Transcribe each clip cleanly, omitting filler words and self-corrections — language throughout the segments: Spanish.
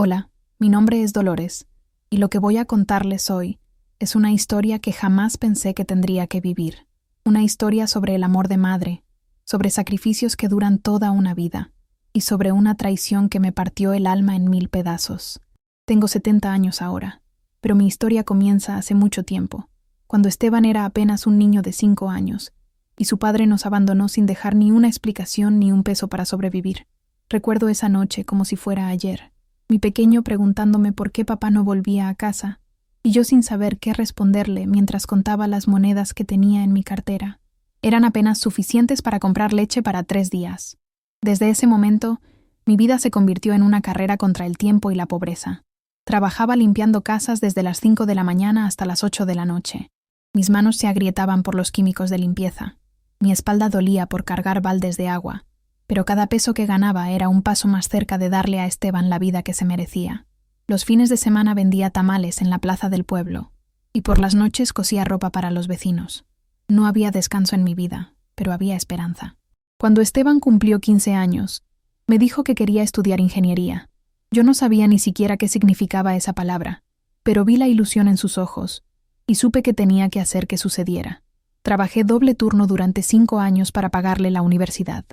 Hola, mi nombre es Dolores, y lo que voy a contarles hoy es una historia que jamás pensé que tendría que vivir. Una historia sobre el amor de madre, sobre sacrificios que duran toda una vida, y sobre una traición que me partió el alma en 1000 pedazos. Tengo 70 años ahora, pero mi historia comienza hace mucho tiempo, cuando Esteban era apenas un niño de 5 años, y su padre nos abandonó sin dejar ni una explicación ni un peso para sobrevivir. Recuerdo esa noche como si fuera ayer, mi pequeño preguntándome por qué papá no volvía a casa, y yo sin saber qué responderle mientras contaba las monedas que tenía en mi cartera. Eran apenas suficientes para comprar leche para 3 días. Desde ese momento, mi vida se convirtió en una carrera contra el tiempo y la pobreza. Trabajaba limpiando casas desde las 5 de la mañana hasta las 8 de la noche. Mis manos se agrietaban por los químicos de limpieza. Mi espalda dolía por cargar baldes de agua, pero cada peso que ganaba era un paso más cerca de darle a Esteban la vida que se merecía. Los fines de semana vendía tamales en la plaza del pueblo, y por las noches cosía ropa para los vecinos. No había descanso en mi vida, pero había esperanza. Cuando Esteban cumplió 15 años, me dijo que quería estudiar ingeniería. Yo no sabía ni siquiera qué significaba esa palabra, pero vi la ilusión en sus ojos, y supe que tenía que hacer que sucediera. Trabajé doble turno durante 5 años para pagarle la universidad.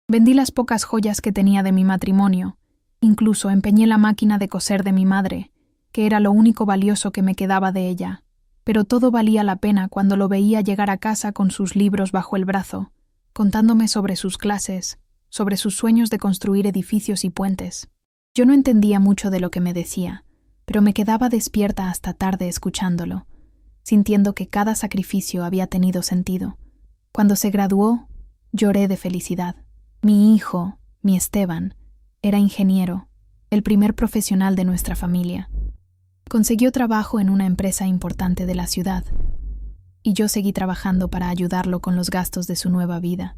Vendí las pocas joyas que tenía de mi matrimonio. Incluso empeñé la máquina de coser de mi madre, que era lo único valioso que me quedaba de ella. Pero todo valía la pena cuando lo veía llegar a casa con sus libros bajo el brazo, contándome sobre sus clases, sobre sus sueños de construir edificios y puentes. Yo no entendía mucho de lo que me decía, pero me quedaba despierta hasta tarde escuchándolo, sintiendo que cada sacrificio había tenido sentido. Cuando se graduó, lloré de felicidad. Mi hijo, mi Esteban, era ingeniero, el primer profesional de nuestra familia. Consiguió trabajo en una empresa importante de la ciudad, y yo seguí trabajando para ayudarlo con los gastos de su nueva vida.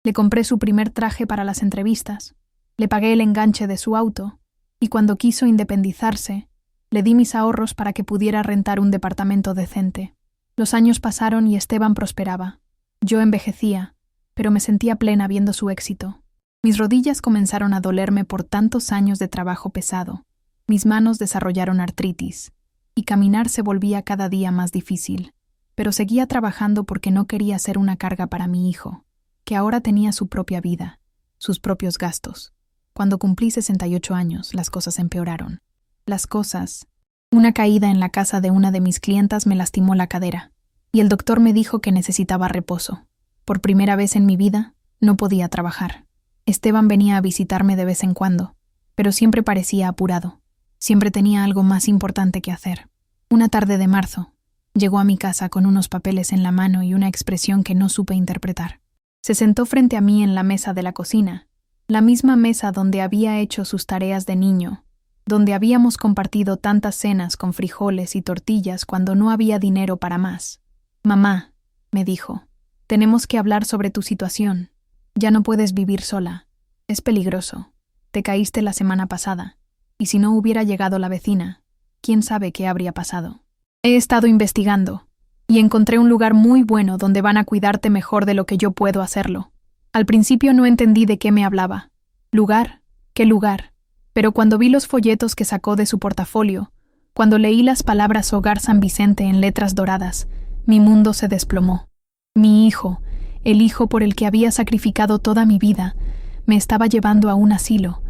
Le compré su primer traje para las entrevistas, le pagué el enganche de su auto, y cuando quiso independizarse, le di mis ahorros para que pudiera rentar un departamento decente. Los años pasaron y Esteban prosperaba. Yo envejecía, pero me sentía plena viendo su éxito. Mis rodillas comenzaron a dolerme por tantos años de trabajo pesado. Mis manos desarrollaron artritis, y caminar se volvía cada día más difícil. Pero seguía trabajando porque no quería ser una carga para mi hijo, que ahora tenía su propia vida, sus propios gastos. Cuando cumplí 68 años, las cosas empeoraron. Una caída en la casa de una de mis clientas me lastimó la cadera, y el doctor me dijo que necesitaba reposo. Por primera vez en mi vida, no podía trabajar. Esteban venía a visitarme de vez en cuando, pero siempre parecía apurado. Siempre tenía algo más importante que hacer. Una tarde de marzo, llegó a mi casa con unos papeles en la mano y una expresión que no supe interpretar. Se sentó frente a mí en la mesa de la cocina, la misma mesa donde había hecho sus tareas de niño, donde habíamos compartido tantas cenas con frijoles y tortillas cuando no había dinero para más. «Mamá», me dijo, «tenemos que hablar sobre tu situación. Ya no puedes vivir sola. Es peligroso. Te caíste la semana pasada. Y si no hubiera llegado la vecina, quién sabe qué habría pasado. He estado investigando, y encontré un lugar muy bueno donde van a cuidarte mejor de lo que yo puedo hacerlo. Al principio no entendí de qué me hablaba. ¿Lugar? ¿Qué lugar? Pero cuando vi los folletos que sacó de su portafolio, cuando leí las palabras Hogar San Vicente en letras doradas, mi mundo se desplomó. Mi hijo, el hijo por el que había sacrificado toda mi vida, me estaba llevando a un asilo.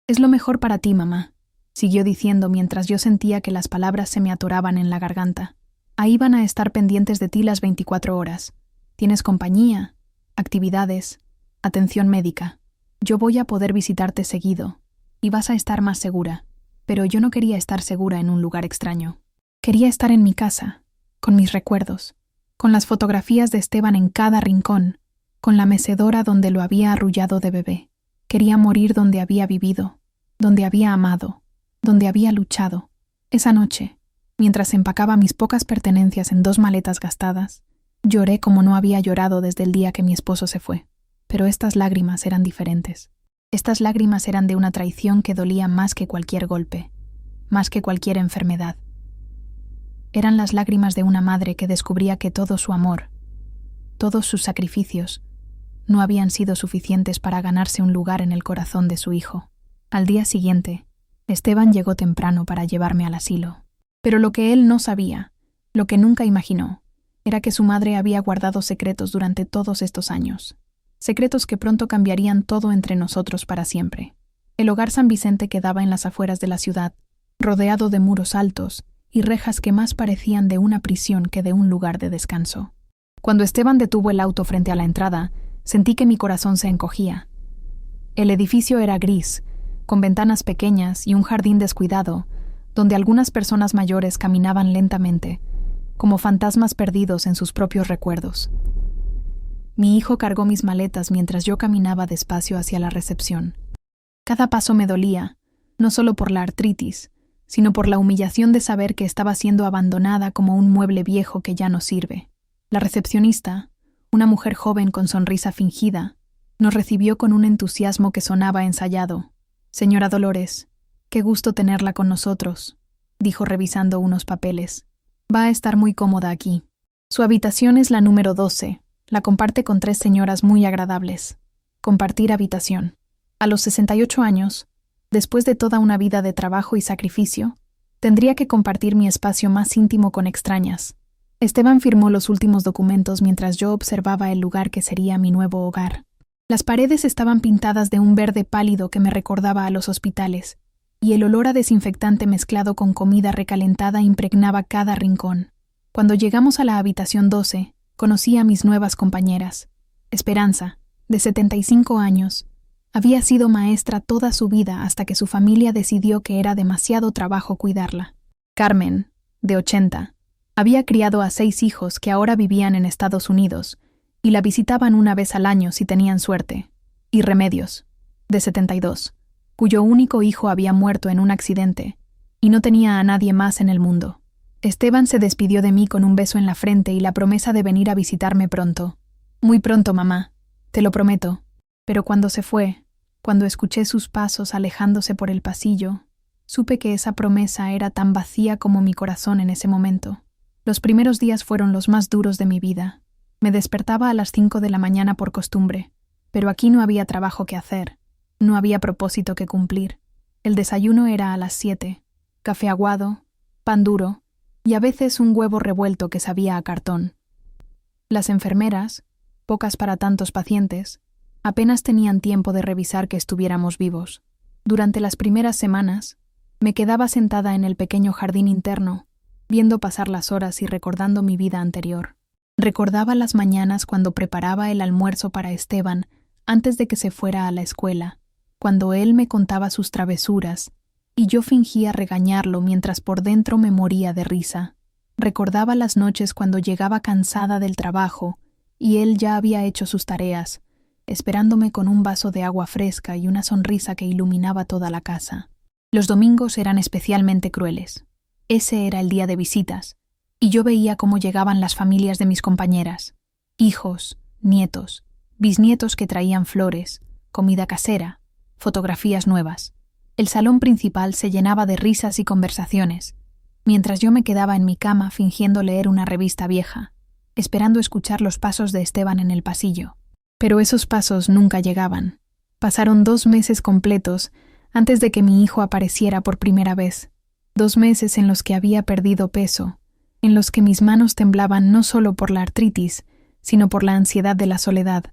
«Es lo mejor para ti, mamá», siguió diciendo mientras yo sentía que las palabras se me atoraban en la garganta. «Ahí van a estar pendientes de ti las 24 horas. Tienes compañía, actividades, atención médica. Yo voy a poder visitarte seguido, y vas a estar más segura». Pero yo no quería estar segura en un lugar extraño. Quería estar en mi casa, con mis recuerdos, con las fotografías de Esteban en cada rincón, con la mecedora donde lo había arrullado de bebé. Quería morir donde había vivido, donde había amado, donde había luchado. Esa noche, mientras empacaba mis pocas pertenencias en 2 maletas gastadas, lloré como no había llorado desde el día que mi esposo se fue. Pero estas lágrimas eran diferentes. Estas lágrimas eran de una traición que dolía más que cualquier golpe, más que cualquier enfermedad. Eran las lágrimas de una madre que descubría que todo su amor, todos sus sacrificios, no habían sido suficientes para ganarse un lugar en el corazón de su hijo. Al día siguiente, Esteban llegó temprano para llevarme al asilo. Pero lo que él no sabía, lo que nunca imaginó, era que su madre había guardado secretos durante todos estos años. Secretos que pronto cambiarían todo entre nosotros para siempre. El hogar San Vicente quedaba en las afueras de la ciudad, rodeado de muros altos y rejas que más parecían de una prisión que de un lugar de descanso. Cuando Esteban detuvo el auto frente a la entrada, sentí que mi corazón se encogía. El edificio era gris, con ventanas pequeñas y un jardín descuidado, donde algunas personas mayores caminaban lentamente, como fantasmas perdidos en sus propios recuerdos. Mi hijo cargó mis maletas mientras yo caminaba despacio hacia la recepción. Cada paso me dolía, no solo por la artritis, sino por la humillación de saber que estaba siendo abandonada como un mueble viejo que ya no sirve. La recepcionista, una mujer joven con sonrisa fingida, nos recibió con un entusiasmo que sonaba ensayado. «Señora Dolores, qué gusto tenerla con nosotros», dijo revisando unos papeles. «Va a estar muy cómoda aquí. Su habitación es la número 12. La comparte con 3 señoras muy agradables. Compartir habitación. A los 68 años, después de toda una vida de trabajo y sacrificio, tendría que compartir mi espacio más íntimo con extrañas». Esteban firmó los últimos documentos mientras yo observaba el lugar que sería mi nuevo hogar. Las paredes estaban pintadas de un verde pálido que me recordaba a los hospitales, y el olor a desinfectante mezclado con comida recalentada impregnaba cada rincón. Cuando llegamos a la habitación 12, conocí a mis nuevas compañeras. Esperanza, de 75 años, había sido maestra toda su vida hasta que su familia decidió que era demasiado trabajo cuidarla. Carmen, de 80, había criado a 6 hijos que ahora vivían en Estados Unidos y la visitaban una vez al año si tenían suerte. Y Remedios, de 72, cuyo único hijo había muerto en un accidente y no tenía a nadie más en el mundo. Esteban se despidió de mí con un beso en la frente y la promesa de venir a visitarme pronto. «Muy pronto, mamá, te lo prometo». Pero cuando se fue, cuando escuché sus pasos alejándose por el pasillo, supe que esa promesa era tan vacía como mi corazón en ese momento. Los primeros días fueron los más duros de mi vida. Me despertaba a las 5 de la mañana por costumbre, pero aquí no había trabajo que hacer, no había propósito que cumplir. El desayuno era a las 7, café aguado, pan duro y a veces un huevo revuelto que sabía a cartón. Las enfermeras, pocas para tantos pacientes, apenas tenían tiempo de revisar que estuviéramos vivos. Durante las primeras semanas, me quedaba sentada en el pequeño jardín interno, viendo pasar las horas y recordando mi vida anterior. Recordaba las mañanas cuando preparaba el almuerzo para Esteban antes de que se fuera a la escuela, cuando él me contaba sus travesuras y yo fingía regañarlo mientras por dentro me moría de risa. Recordaba las noches cuando llegaba cansada del trabajo y él ya había hecho sus tareas, esperándome con un vaso de agua fresca y una sonrisa que iluminaba toda la casa. Los domingos eran especialmente crueles. Ese era el día de visitas, y yo veía cómo llegaban las familias de mis compañeras, hijos, nietos, bisnietos que traían flores, comida casera, fotografías nuevas. El salón principal se llenaba de risas y conversaciones, mientras yo me quedaba en mi cama fingiendo leer una revista vieja, esperando escuchar los pasos de Esteban en el pasillo. Pero esos pasos nunca llegaban. Pasaron 2 meses completos antes de que mi hijo apareciera por primera vez. 2 meses en los que había perdido peso, en los que mis manos temblaban no solo por la artritis, sino por la ansiedad de la soledad.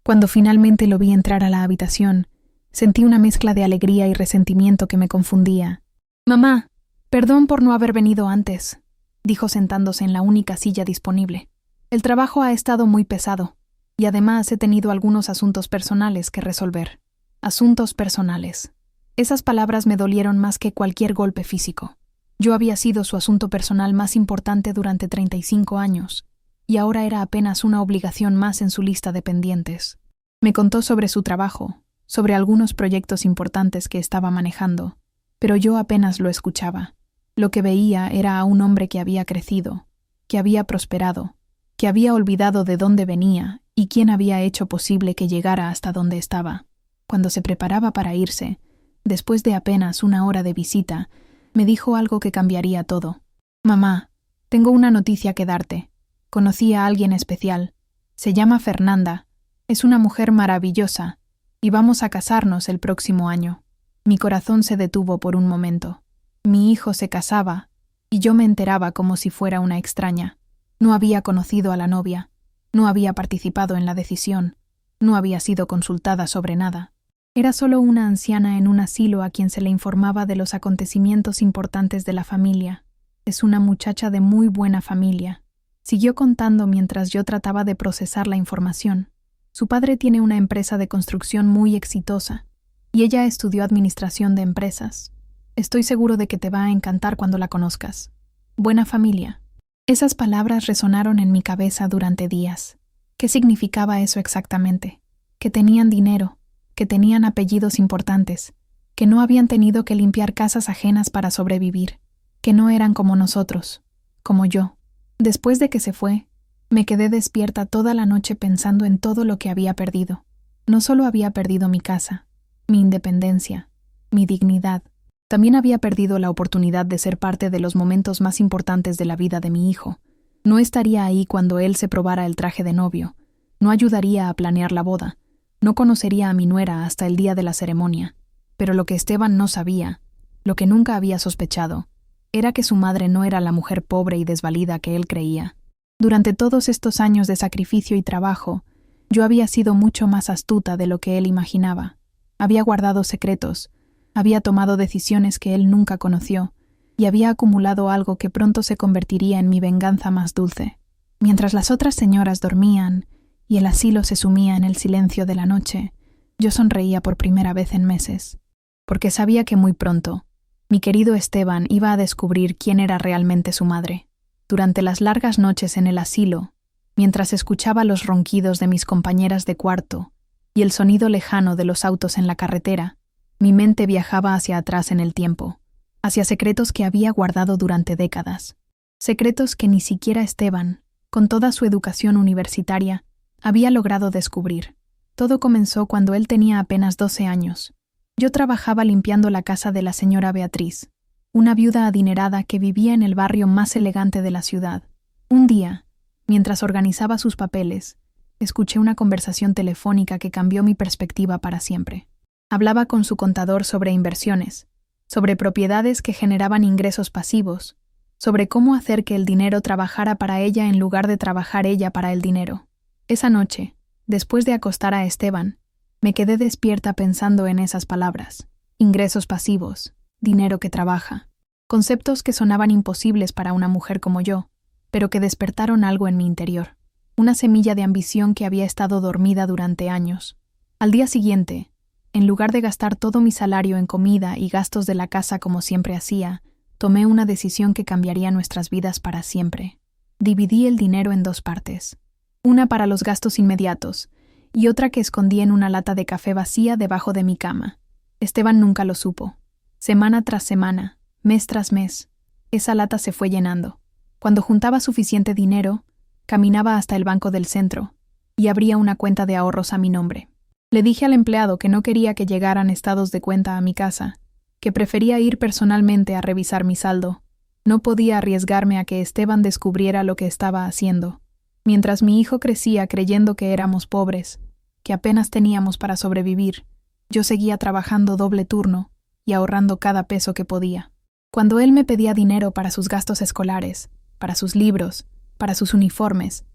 Cuando finalmente lo vi entrar a la habitación, sentí una mezcla de alegría y resentimiento que me confundía. «Mamá, perdón por no haber venido antes», dijo sentándose en la única silla disponible. «El trabajo ha estado muy pesado, y además he tenido algunos asuntos personales que resolver». Asuntos personales. Esas palabras me dolieron más que cualquier golpe físico. Yo había sido su asunto personal más importante durante 35 años, y ahora era apenas una obligación más en su lista de pendientes. Me contó sobre su trabajo, sobre algunos proyectos importantes que estaba manejando, pero yo apenas lo escuchaba. Lo que veía era a un hombre que había crecido, que había prosperado, que había olvidado de dónde venía y quién había hecho posible que llegara hasta donde estaba. Cuando se preparaba para irse, después de apenas 1 hora de visita, me dijo algo que cambiaría todo. «Mamá, tengo una noticia que darte. Conocí a alguien especial. Se llama Fernanda. Es una mujer maravillosa, y vamos a casarnos el próximo año». Mi corazón se detuvo por un momento. Mi hijo se casaba, y yo me enteraba como si fuera una extraña. No había conocido a la novia, no había participado en la decisión, no había sido consultada sobre nada. Era solo una anciana en un asilo a quien se le informaba de los acontecimientos importantes de la familia. Es una muchacha de muy buena familia. Siguió contando mientras yo trataba de procesar la información. Su padre tiene una empresa de construcción muy exitosa, y ella estudió administración de empresas. Estoy seguro de que te va a encantar cuando la conozcas. Buena familia. Esas palabras resonaron en mi cabeza durante días. ¿Qué significaba eso exactamente? Que tenían dinero, que tenían apellidos importantes, que no habían tenido que limpiar casas ajenas para sobrevivir, que no eran como nosotros, como yo. Después de que se fue, me quedé despierta toda la noche pensando en todo lo que había perdido. No solo había perdido mi casa, mi independencia, mi dignidad, también había perdido la oportunidad de ser parte de los momentos más importantes de la vida de mi hijo. No estaría ahí cuando él se probara el traje de novio, no ayudaría a planear la boda, no conocería a mi nuera hasta el día de la ceremonia. Pero lo que Esteban no sabía, lo que nunca había sospechado, era que su madre no era la mujer pobre y desvalida que él creía. Durante todos estos años de sacrificio y trabajo, yo había sido mucho más astuta de lo que él imaginaba. Había guardado secretos, había tomado decisiones que él nunca conoció, y había acumulado algo que pronto se convertiría en mi venganza más dulce. Mientras las otras señoras dormían y el asilo se sumía en el silencio de la noche, yo sonreía por primera vez en meses, porque sabía que muy pronto mi querido Esteban iba a descubrir quién era realmente su madre. Durante las largas noches en el asilo, mientras escuchaba los ronquidos de mis compañeras de cuarto y el sonido lejano de los autos en la carretera, mi mente viajaba hacia atrás en el tiempo, hacia secretos que había guardado durante décadas, secretos que ni siquiera Esteban, con toda su educación universitaria, había logrado descubrir. Todo comenzó cuando él tenía apenas 12 años. Yo trabajaba limpiando la casa de la señora Beatriz, una viuda adinerada que vivía en el barrio más elegante de la ciudad. Un día, mientras organizaba sus papeles, escuché una conversación telefónica que cambió mi perspectiva para siempre. Hablaba con su contador sobre inversiones, sobre propiedades que generaban ingresos pasivos, sobre cómo hacer que el dinero trabajara para ella en lugar de trabajar ella para el dinero. Esa noche, después de acostar a Esteban, me quedé despierta pensando en esas palabras. Ingresos pasivos, dinero que trabaja. Conceptos que sonaban imposibles para una mujer como yo, pero que despertaron algo en mi interior. Una semilla de ambición que había estado dormida durante años. Al día siguiente, en lugar de gastar todo mi salario en comida y gastos de la casa como siempre hacía, tomé una decisión que cambiaría nuestras vidas para siempre. Dividí el dinero en 2 partes. Una para los gastos inmediatos, y otra que escondí en una lata de café vacía debajo de mi cama. Esteban nunca lo supo. Semana tras semana, mes tras mes, esa lata se fue llenando. Cuando juntaba suficiente dinero, caminaba hasta el banco del centro y abría una cuenta de ahorros a mi nombre. Le dije al empleado que no quería que llegaran estados de cuenta a mi casa, que prefería ir personalmente a revisar mi saldo. No podía arriesgarme a que Esteban descubriera lo que estaba haciendo. Mientras mi hijo crecía creyendo que éramos pobres, que apenas teníamos para sobrevivir, yo seguía trabajando doble turno y ahorrando cada peso que podía. Cuando él me pedía dinero para sus gastos escolares, para sus libros, para sus uniformes,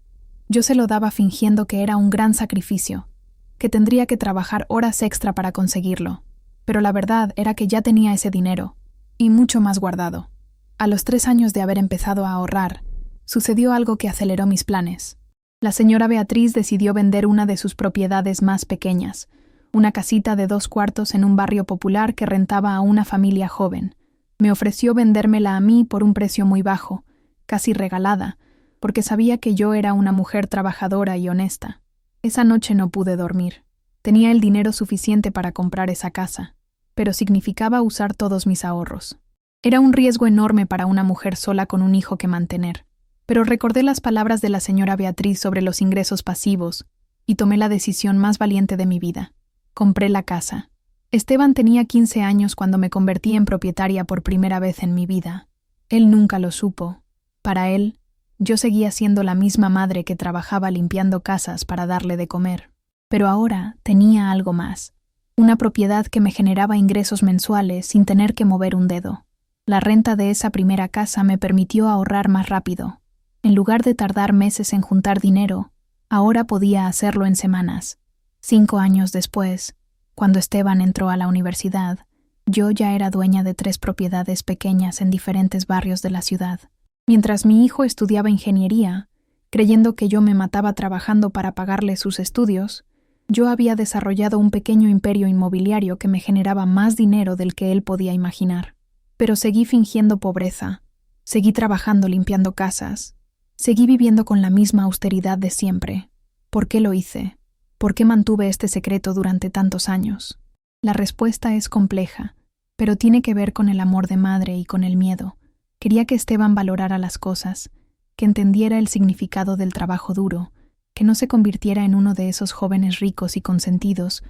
yo se lo daba fingiendo que era un gran sacrificio, que tendría que trabajar horas extra para conseguirlo. Pero la verdad era que ya tenía ese dinero, y mucho más guardado. A los 3 años de haber empezado a ahorrar, sucedió algo que aceleró mis planes. La señora Beatriz decidió vender una de sus propiedades más pequeñas, una casita de 2 cuartos en un barrio popular que rentaba a una familia joven. Me ofreció vendérmela a mí por un precio muy bajo, casi regalada, porque sabía que yo era una mujer trabajadora y honesta. Esa noche no pude dormir. Tenía el dinero suficiente para comprar esa casa, pero significaba usar todos mis ahorros. Era un riesgo enorme para una mujer sola con un hijo que mantener. Pero recordé las palabras de la señora Beatriz sobre los ingresos pasivos y tomé la decisión más valiente de mi vida. Compré la casa. Esteban tenía 15 años cuando me convertí en propietaria por primera vez en mi vida. Él nunca lo supo. Para él, yo seguía siendo la misma madre que trabajaba limpiando casas para darle de comer. Pero ahora tenía algo más. Una propiedad que me generaba ingresos mensuales sin tener que mover un dedo. La renta de esa primera casa me permitió ahorrar más rápido. En lugar de tardar meses en juntar dinero, ahora podía hacerlo en semanas. 5 años después, cuando Esteban entró a la universidad, yo ya era dueña de 3 propiedades pequeñas en diferentes barrios de la ciudad. Mientras mi hijo estudiaba ingeniería, creyendo que yo me mataba trabajando para pagarle sus estudios, yo había desarrollado un pequeño imperio inmobiliario que me generaba más dinero del que él podía imaginar. Pero seguí fingiendo pobreza, seguí trabajando limpiando casas, seguí viviendo con la misma austeridad de siempre. ¿Por qué lo hice? ¿Por qué mantuve este secreto durante tantos años? La respuesta es compleja, pero tiene que ver con el amor de madre y con el miedo. Quería que Esteban valorara las cosas, que entendiera el significado del trabajo duro, que no se convirtiera en uno de esos jóvenes ricos y consentidos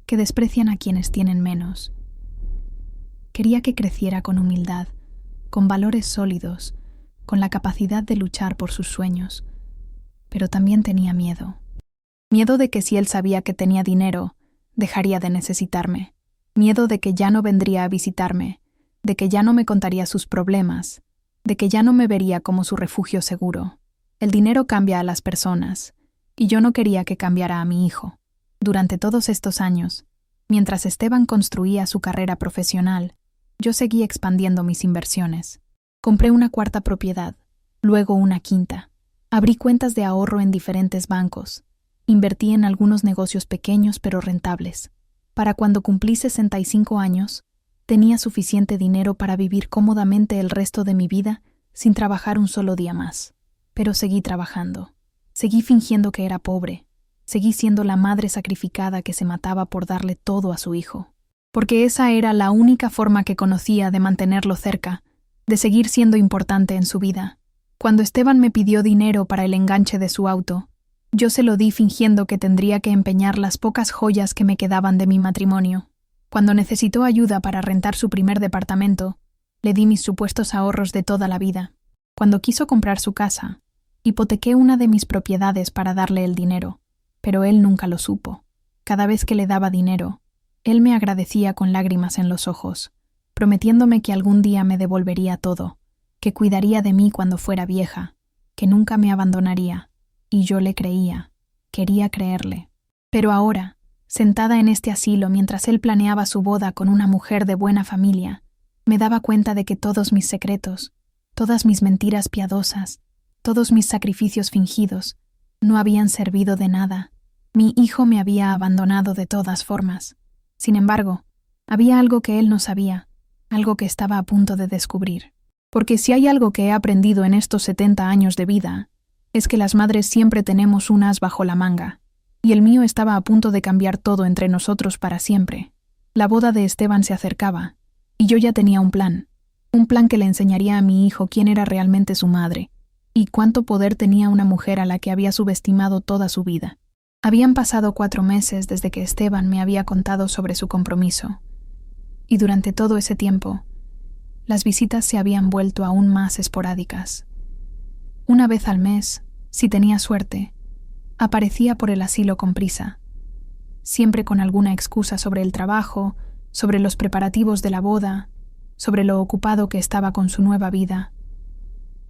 que desprecian a quienes tienen menos. Quería que creciera con humildad, con valores sólidos, con la capacidad de luchar por sus sueños. Pero también tenía miedo. Miedo de que si él sabía que tenía dinero, dejaría de necesitarme. Miedo de que ya no vendría a visitarme, de que ya no me contaría sus problemas, de que ya no me vería como su refugio seguro. El dinero cambia a las personas, y yo no quería que cambiara a mi hijo. Durante todos estos años, mientras Esteban construía su carrera profesional, yo seguí expandiendo mis inversiones. Compré una 4ª propiedad, luego una 5ª. Abrí cuentas de ahorro en diferentes bancos. Invertí en algunos negocios pequeños pero rentables. Para cuando cumplí 65 años, tenía suficiente dinero para vivir cómodamente el resto de mi vida sin trabajar un solo día más. Pero seguí trabajando. Seguí fingiendo que era pobre. Seguí siendo la madre sacrificada que se mataba por darle todo a su hijo. Porque esa era la única forma que conocía de mantenerlo cerca, de seguir siendo importante en su vida. Cuando Esteban me pidió dinero para el enganche de su auto, yo se lo di fingiendo que tendría que empeñar las pocas joyas que me quedaban de mi matrimonio. Cuando necesitó ayuda para rentar su primer departamento, le di mis supuestos ahorros de toda la vida. Cuando quiso comprar su casa, hipotequé una de mis propiedades para darle el dinero, pero él nunca lo supo. Cada vez que le daba dinero, él me agradecía con lágrimas en los ojos, prometiéndome que algún día me devolvería todo, que cuidaría de mí cuando fuera vieja, que nunca me abandonaría. Y yo le creía, quería creerle. Pero ahora, sentada en este asilo mientras él planeaba su boda con una mujer de buena familia, me daba cuenta de que todos mis secretos, todas mis mentiras piadosas, todos mis sacrificios fingidos, no habían servido de nada. Mi hijo me había abandonado de todas formas. Sin embargo, había algo que él no sabía, algo que estaba a punto de descubrir. Porque si hay algo que he aprendido en estos 70 años de vida, es que las madres siempre tenemos un as bajo la manga, y el mío estaba a punto de cambiar todo entre nosotros para siempre. La boda de Esteban se acercaba, y yo ya tenía un plan que le enseñaría a mi hijo quién era realmente su madre, y cuánto poder tenía una mujer a la que había subestimado toda su vida. Habían pasado 4 meses desde que Esteban me había contado sobre su compromiso, y durante todo ese tiempo, las visitas se habían vuelto aún más esporádicas. Una vez al mes, si tenía suerte, aparecía por el asilo con prisa, siempre con alguna excusa sobre el trabajo, sobre los preparativos de la boda, sobre lo ocupado que estaba con su nueva vida.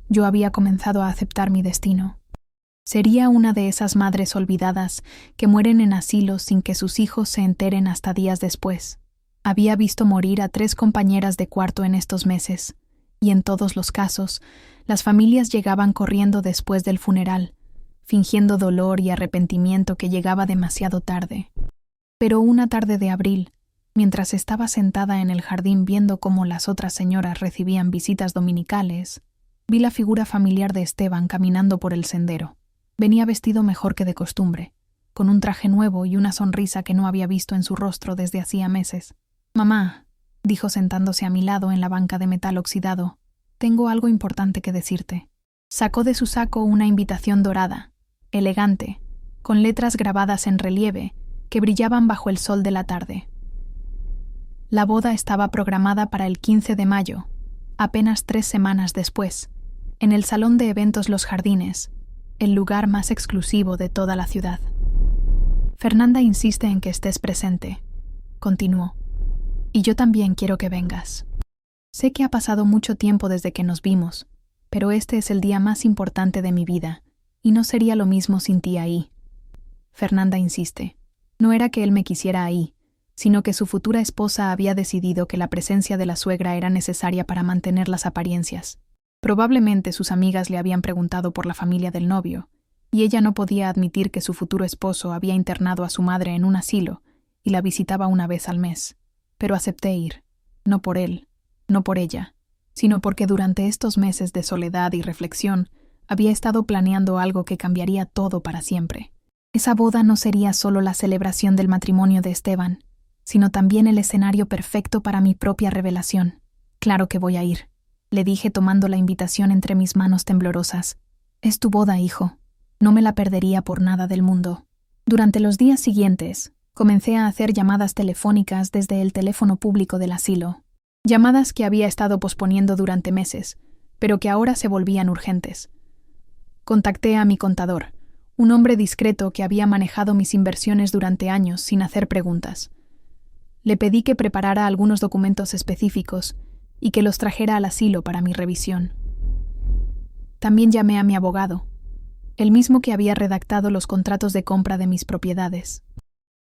Yo había comenzado a aceptar mi destino. Sería una de esas madres olvidadas que mueren en asilos sin que sus hijos se enteren hasta días después. Había visto morir a 3 compañeras de cuarto en estos meses, y en todos los casos, las familias llegaban corriendo después del funeral, fingiendo dolor y arrepentimiento que llegaba demasiado tarde. Pero una tarde de abril, mientras estaba sentada en el jardín viendo cómo las otras señoras recibían visitas dominicales, vi la figura familiar de Esteban caminando por el sendero. Venía vestido mejor que de costumbre, con un traje nuevo y una sonrisa que no había visto en su rostro desde hacía meses. «Mamá», dijo sentándose a mi lado en la banca de metal oxidado, «tengo algo importante que decirte». Sacó de su saco una invitación dorada, elegante, con letras grabadas en relieve que brillaban bajo el sol de la tarde. La boda estaba programada para el 15 de mayo, apenas 3 semanas después, en el Salón de Eventos Los Jardines, el lugar más exclusivo de toda la ciudad. Fernanda insiste en que estés presente, continuó. Y yo también quiero que vengas. Sé que ha pasado mucho tiempo desde que nos vimos, pero este es el día más importante de mi vida, y no sería lo mismo sin ti ahí. Fernanda insiste. No era que él me quisiera ahí, sino que su futura esposa había decidido que la presencia de la suegra era necesaria para mantener las apariencias. Probablemente sus amigas le habían preguntado por la familia del novio, y ella no podía admitir que su futuro esposo había internado a su madre en un asilo y la visitaba una vez al mes. Pero acepté ir, no por él, no por ella, sino porque durante estos meses de soledad y reflexión había estado planeando algo que cambiaría todo para siempre. Esa boda no sería solo la celebración del matrimonio de Esteban, sino también el escenario perfecto para mi propia revelación. Claro que voy a ir, le dije tomando la invitación entre mis manos temblorosas. Es tu boda, hijo. No me la perdería por nada del mundo. Durante los días siguientes, comencé a hacer llamadas telefónicas desde el teléfono público del asilo. Llamadas que había estado posponiendo durante meses, pero que ahora se volvían urgentes. Contacté a mi contador, un hombre discreto que había manejado mis inversiones durante años sin hacer preguntas. Le pedí que preparara algunos documentos específicos y que los trajera al asilo para mi revisión. También llamé a mi abogado, el mismo que había redactado los contratos de compra de mis propiedades.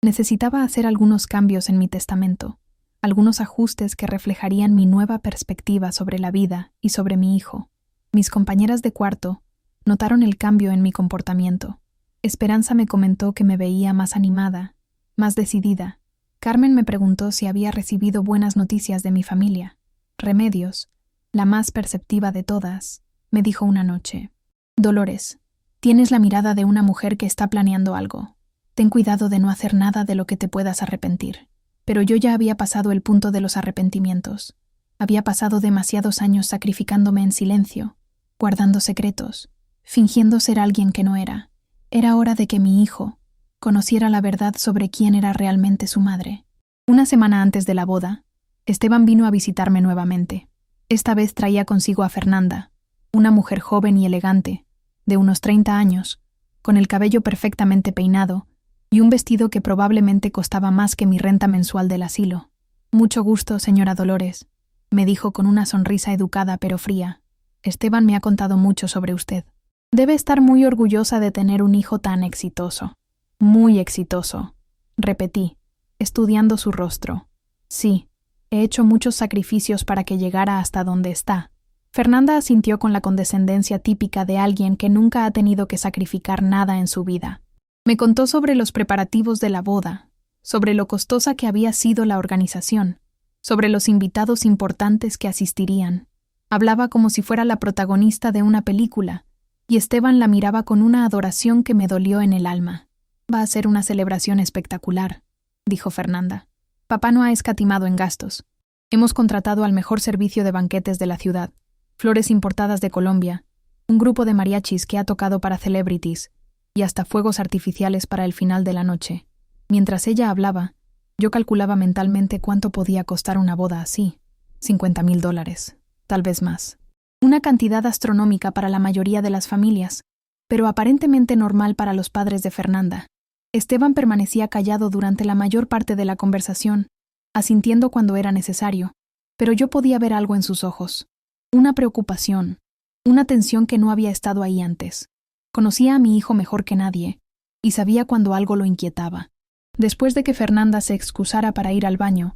Necesitaba hacer algunos cambios en mi testamento, algunos ajustes que reflejarían mi nueva perspectiva sobre la vida y sobre mi hijo. Mis compañeras de cuarto notaron el cambio en mi comportamiento. Esperanza me comentó que me veía más animada, más decidida. Carmen me preguntó si había recibido buenas noticias de mi familia. Remedios, la más perceptiva de todas, me dijo una noche: Dolores, tienes la mirada de una mujer que está planeando algo. Ten cuidado de no hacer nada de lo que te puedas arrepentir. Pero yo ya había pasado el punto de los arrepentimientos. Había pasado demasiados años sacrificándome en silencio, guardando secretos, fingiendo ser alguien que no era. Era hora de que mi hijo conociera la verdad sobre quién era realmente su madre. Una semana antes de la boda, Esteban vino a visitarme nuevamente. Esta vez traía consigo a Fernanda, una mujer joven y elegante, de unos 30 años, con el cabello perfectamente peinado y un vestido que probablemente costaba más que mi renta mensual del asilo. Mucho gusto, señora Dolores, me dijo con una sonrisa educada pero fría. Esteban me ha contado mucho sobre usted. Debe estar muy orgullosa de tener un hijo tan exitoso. Muy exitoso, repetí, estudiando su rostro. Sí, he hecho muchos sacrificios para que llegara hasta donde está. Fernanda asintió con la condescendencia típica de alguien que nunca ha tenido que sacrificar nada en su vida. Me contó sobre los preparativos de la boda, sobre lo costosa que había sido la organización, sobre los invitados importantes que asistirían. Hablaba como si fuera la protagonista de una película, y Esteban la miraba con una adoración que me dolió en el alma. Va a ser una celebración espectacular, dijo Fernanda. Papá no ha escatimado en gastos. Hemos contratado al mejor servicio de banquetes de la ciudad, flores importadas de Colombia, un grupo de mariachis que ha tocado para celebrities, y hasta fuegos artificiales para el final de la noche. Mientras ella hablaba, yo calculaba mentalmente cuánto podía costar una boda así. $50,000, tal vez más. Una cantidad astronómica para la mayoría de las familias, pero aparentemente normal para los padres de Fernanda. Esteban permanecía callado durante la mayor parte de la conversación, asintiendo cuando era necesario, pero yo podía ver algo en sus ojos. Una preocupación, una tensión que no había estado ahí antes. Conocía a mi hijo mejor que nadie, y sabía cuando algo lo inquietaba. Después de que Fernanda se excusara para ir al baño,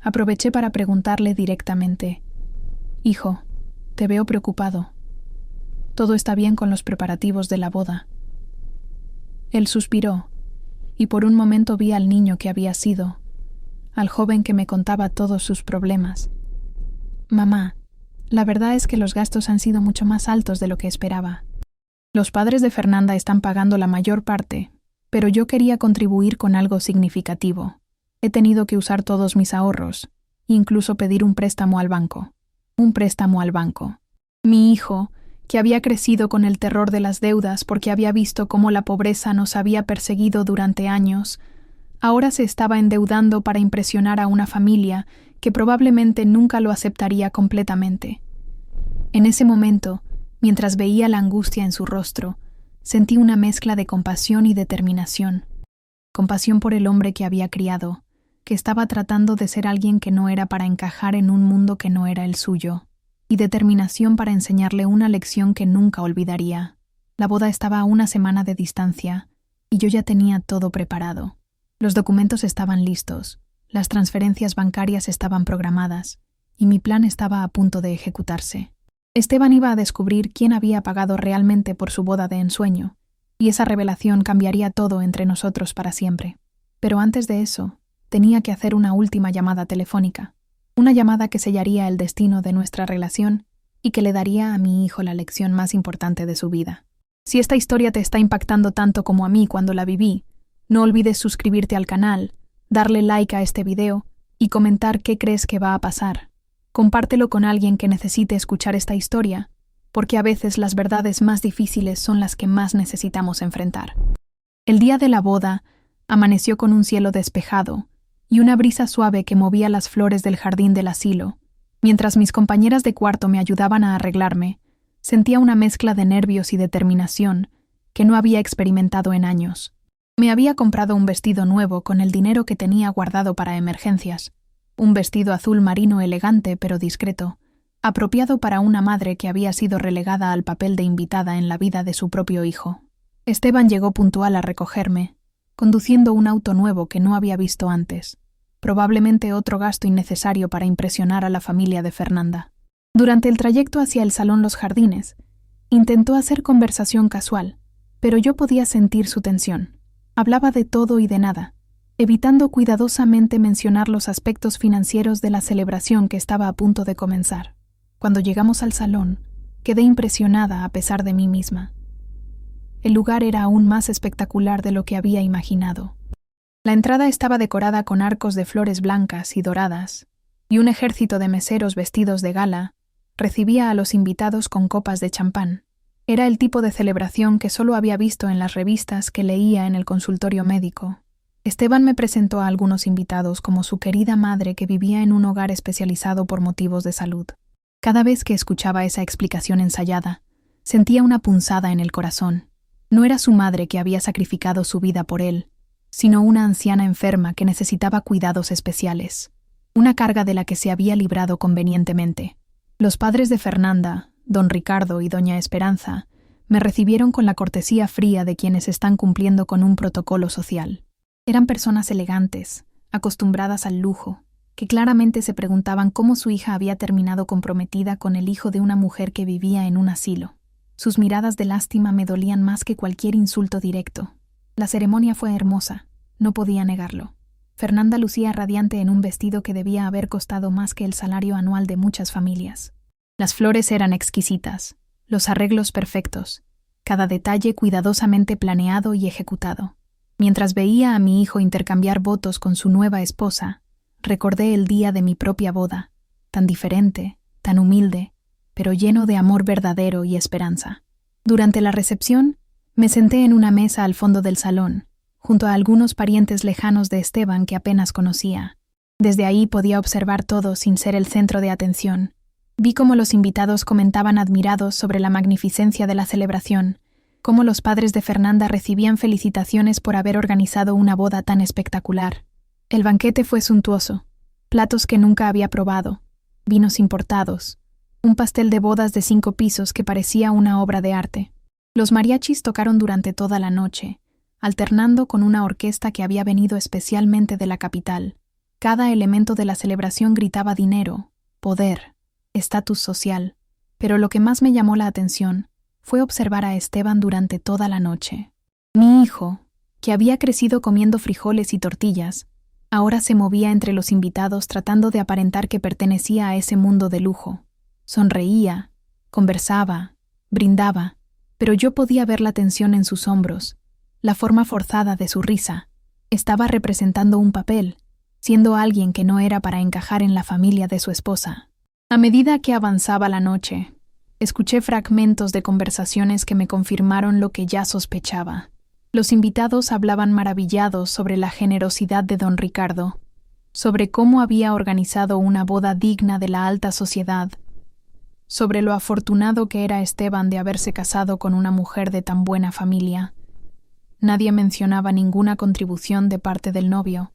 aproveché para preguntarle directamente: Hijo, te veo preocupado. ¿Todo está bien con los preparativos de la boda? Él suspiró, y por un momento vi al niño que había sido, al joven que me contaba todos sus problemas. Mamá, la verdad es que los gastos han sido mucho más altos de lo que esperaba. Los padres de Fernanda están pagando la mayor parte, pero yo quería contribuir con algo significativo. He tenido que usar todos mis ahorros, incluso pedir un préstamo al banco. Un préstamo al banco. Mi hijo, que había crecido con el terror de las deudas porque había visto cómo la pobreza nos había perseguido durante años, ahora se estaba endeudando para impresionar a una familia que probablemente nunca lo aceptaría completamente. En ese momento, mientras veía la angustia en su rostro, sentí una mezcla de compasión y determinación. Compasión por el hombre que había criado, que estaba tratando de ser alguien que no era para encajar en un mundo que no era el suyo, y determinación para enseñarle una lección que nunca olvidaría. La boda estaba a una semana de distancia, y yo ya tenía todo preparado. Los documentos estaban listos, las transferencias bancarias estaban programadas, y mi plan estaba a punto de ejecutarse. Esteban iba a descubrir quién había pagado realmente por su boda de ensueño, y esa revelación cambiaría todo entre nosotros para siempre. Pero antes de eso, tenía que hacer una última llamada telefónica, una llamada que sellaría el destino de nuestra relación y que le daría a mi hijo la lección más importante de su vida. Si esta historia te está impactando tanto como a mí cuando la viví, no olvides suscribirte al canal, darle like a este video y comentar qué crees que va a pasar. Compártelo con alguien que necesite escuchar esta historia, porque a veces las verdades más difíciles son las que más necesitamos enfrentar. El día de la boda amaneció con un cielo despejado y una brisa suave que movía las flores del jardín del asilo. Mientras mis compañeras de cuarto me ayudaban a arreglarme, sentía una mezcla de nervios y determinación que no había experimentado en años. Me había comprado un vestido nuevo con el dinero que tenía guardado para emergencias, un vestido azul marino elegante pero discreto, apropiado para una madre que había sido relegada al papel de invitada en la vida de su propio hijo. Esteban llegó puntual a recogerme, conduciendo un auto nuevo que no había visto antes, probablemente otro gasto innecesario para impresionar a la familia de Fernanda. Durante el trayecto hacia el salón Los Jardines, intentó hacer conversación casual, pero yo podía sentir su tensión. Hablaba de todo y de nada, evitando cuidadosamente mencionar los aspectos financieros de la celebración que estaba a punto de comenzar. Cuando llegamos al salón, quedé impresionada a pesar de mí misma. El lugar era aún más espectacular de lo que había imaginado. La entrada estaba decorada con arcos de flores blancas y doradas, y un ejército de meseros vestidos de gala recibía a los invitados con copas de champán. Era el tipo de celebración que solo había visto en las revistas que leía en el consultorio médico. Esteban me presentó a algunos invitados como su querida madre que vivía en un hogar especializado por motivos de salud. Cada vez que escuchaba esa explicación ensayada, sentía una punzada en el corazón. No era su madre que había sacrificado su vida por él, sino una anciana enferma que necesitaba cuidados especiales, una carga de la que se había librado convenientemente. Los padres de Fernanda, don Ricardo y doña Esperanza, me recibieron con la cortesía fría de quienes están cumpliendo con un protocolo social. Eran personas elegantes, acostumbradas al lujo, que claramente se preguntaban cómo su hija había terminado comprometida con el hijo de una mujer que vivía en un asilo. Sus miradas de lástima me dolían más que cualquier insulto directo. La ceremonia fue hermosa, no podía negarlo. Fernanda lucía radiante en un vestido que debía haber costado más que el salario anual de muchas familias. Las flores eran exquisitas, los arreglos perfectos, cada detalle cuidadosamente planeado y ejecutado. Mientras veía a mi hijo intercambiar votos con su nueva esposa, recordé el día de mi propia boda, tan diferente, tan humilde, pero lleno de amor verdadero y esperanza. Durante la recepción, me senté en una mesa al fondo del salón, junto a algunos parientes lejanos de Esteban que apenas conocía. Desde ahí podía observar todo sin ser el centro de atención. Vi cómo los invitados comentaban admirados sobre la magnificencia de la celebración, cómo los padres de Fernanda recibían felicitaciones por haber organizado una boda tan espectacular. El banquete fue suntuoso, platos que nunca había probado, vinos importados, un pastel de bodas de 5 pisos que parecía una obra de arte. Los mariachis tocaron durante toda la noche, alternando con una orquesta que había venido especialmente de la capital. Cada elemento de la celebración gritaba dinero, poder, estatus social, pero lo que más me llamó la atención fue observar a Esteban durante toda la noche. Mi hijo, que había crecido comiendo frijoles y tortillas, ahora se movía entre los invitados tratando de aparentar que pertenecía a ese mundo de lujo. Sonreía, conversaba, brindaba, pero yo podía ver la tensión en sus hombros, la forma forzada de su risa. Estaba representando un papel, siendo alguien que no era para encajar en la familia de su esposa. A medida que avanzaba la noche, escuché fragmentos de conversaciones que me confirmaron lo que ya sospechaba. Los invitados hablaban maravillados sobre la generosidad de don Ricardo, sobre cómo había organizado una boda digna de la alta sociedad, sobre lo afortunado que era Esteban de haberse casado con una mujer de tan buena familia. Nadie mencionaba ninguna contribución de parte del novio.